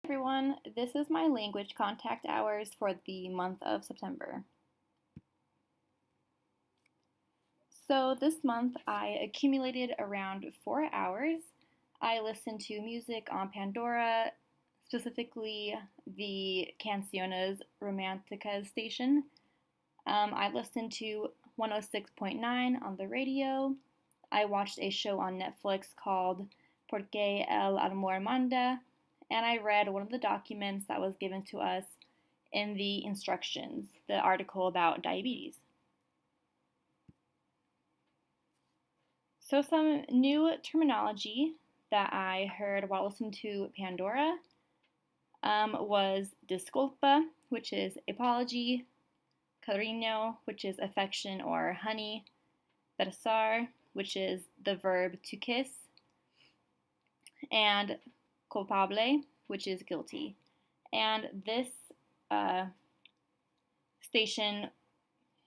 Everyone, this is my language contact hours for the month of September. So this month I accumulated around 4 hours. I listened to music on Pandora, specifically the Canciones Romanticas station. I listened to 106.9 on the radio. I watched a show on Netflix called Porque el Amor Manda, and I read one of the documents that was given to us in the instructions, the article about diabetes. So, some new terminology that I heard while listening to Pandora was disculpa, which is apology, cariño, which is affection or honey, besar, which is the verb to kiss, and culpable, which is guilty. And this station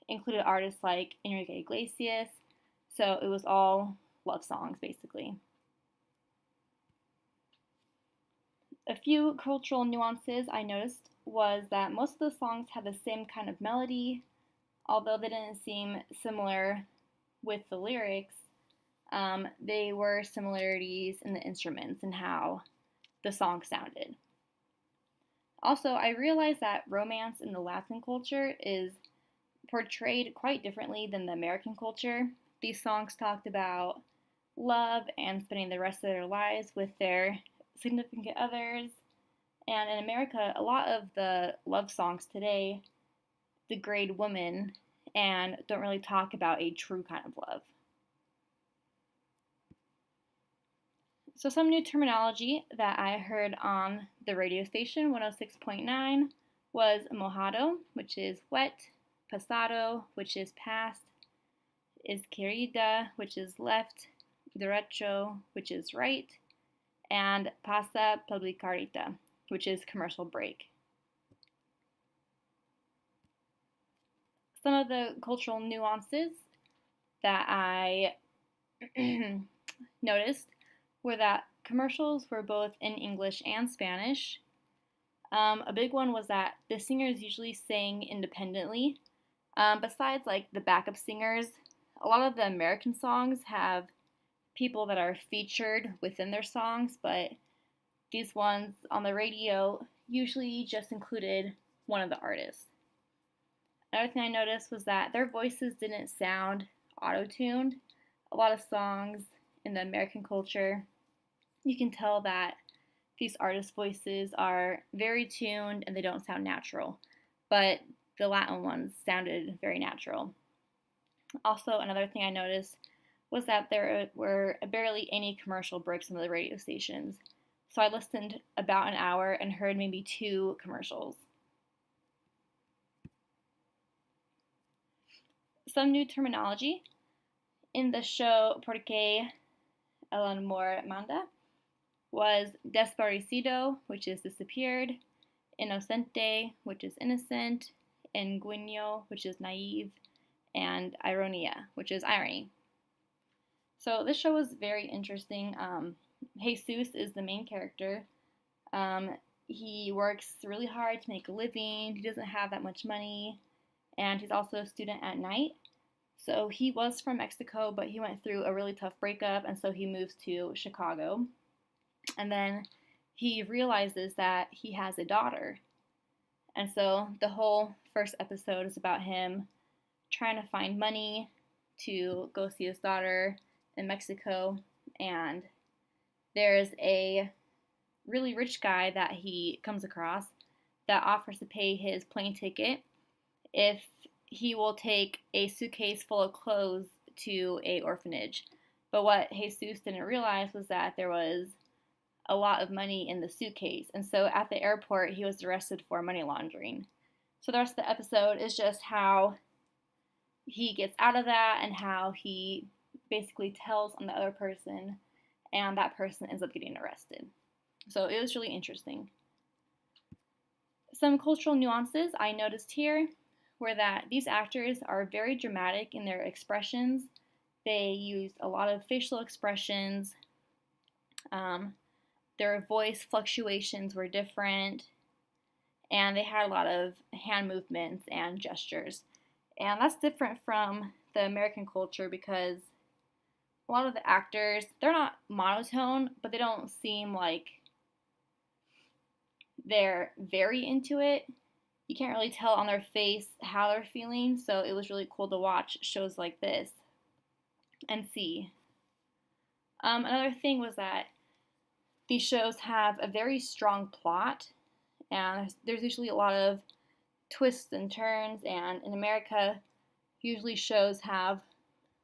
included artists like Enrique Iglesias, so it was all love songs basically. A few cultural nuances I noticed was that most of the songs had the same kind of melody, although they didn't seem similar with the lyrics. They were similarities in the instruments and how the song sounded. Also, I realized that romance in the Latin culture is portrayed quite differently than the American culture. These songs talked about love and spending the rest of their lives with their significant others. And in America, a lot of the love songs today degrade women and don't really talk about a true kind of love. So some new terminology that I heard on the radio station 106.9 was mojado, which is wet, pasado, which is past, izquierda, which is left, derecho, which is right, and pasa publicarita, which is commercial break. Some of the cultural nuances that I noticed were that commercials were both in English and Spanish. A big one was that the singers usually sang independently. Besides like the backup singers, a lot of the American songs have people that are featured within their songs, but these ones on the radio usually just included one of the artists. Another thing I noticed was that their voices didn't sound auto-tuned. A lot of songs in the American culture, you can tell that these artists' voices are very tuned and they don't sound natural, but the Latin ones sounded very natural. Also, another thing I noticed was that there were barely any commercial breaks on the radio stations. So I listened about an hour and heard maybe 2 commercials. Some new terminology in the show Porque el Amor Manda was desaparecido, which is disappeared, inocente, which is innocent, ingenuo, which is naive, and ironia, which is irony. So this show was very interesting. Jesus is the main character. He works really hard to make a living. He doesn't have that much money, and he's also a student at night. So he was from Mexico, but he went through a really tough breakup, and so he moves to Chicago. And then he realizes that he has a daughter. And so the whole first episode is about him trying to find money to go see his daughter in Mexico. And there's a really rich guy that he comes across that offers to pay his plane ticket if he will take a suitcase full of clothes to an orphanage. But what Jesus didn't realize was that there was a lot of money in the suitcase. And so at the airport, he was arrested for money laundering. So the rest of the episode is just how he gets out of that and how he basically tells on the other person, and that person ends up getting arrested. So it was really interesting. Some cultural nuances I noticed here were that these actors are very dramatic in their expressions. They use a lot of facial expressions. Their voice fluctuations were different, and they had a lot of hand movements and gestures. And that's different from the American culture because a lot of the actors, they're not monotone, but they don't seem like they're very into it. You can't really tell on their face how they're feeling, so it was really cool to watch shows like this and see. Another thing was that these shows have a very strong plot, and there's usually a lot of twists and turns, and in America, usually shows have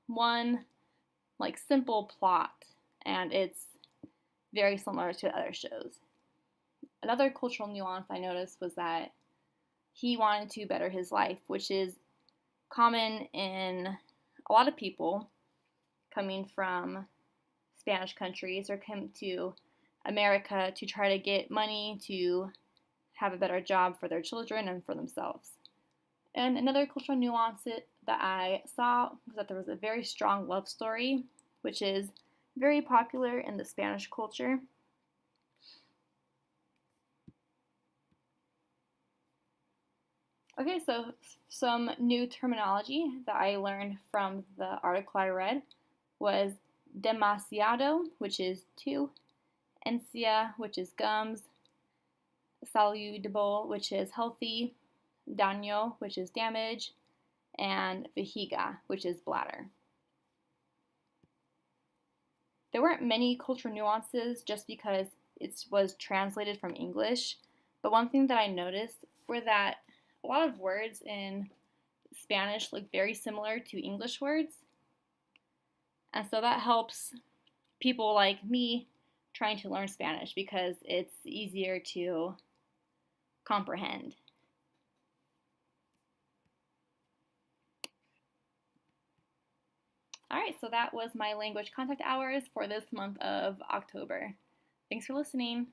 one like simple plot, and it's very similar to other shows. Another cultural nuance I noticed was that he wanted to better his life, which is common in a lot of people coming from Spanish countries or come to America to try to get money to have a better job for their children and for themselves. And another cultural nuance that I saw was that there was a very strong love story, which is very popular in the Spanish culture. Okay, so some new terminology that I learned from the article I read was demasiado, which is too, encia, which is gums, saludable, which is healthy, daño, which is damage, and vejiga, which is bladder. There weren't many cultural nuances just because it was translated from English, but one thing that I noticed were that a lot of words in Spanish look very similar to English words, and so that helps people like me trying to learn Spanish because it's easier to comprehend. Alright, so that was my language contact hours for this month of October. Thanks for listening.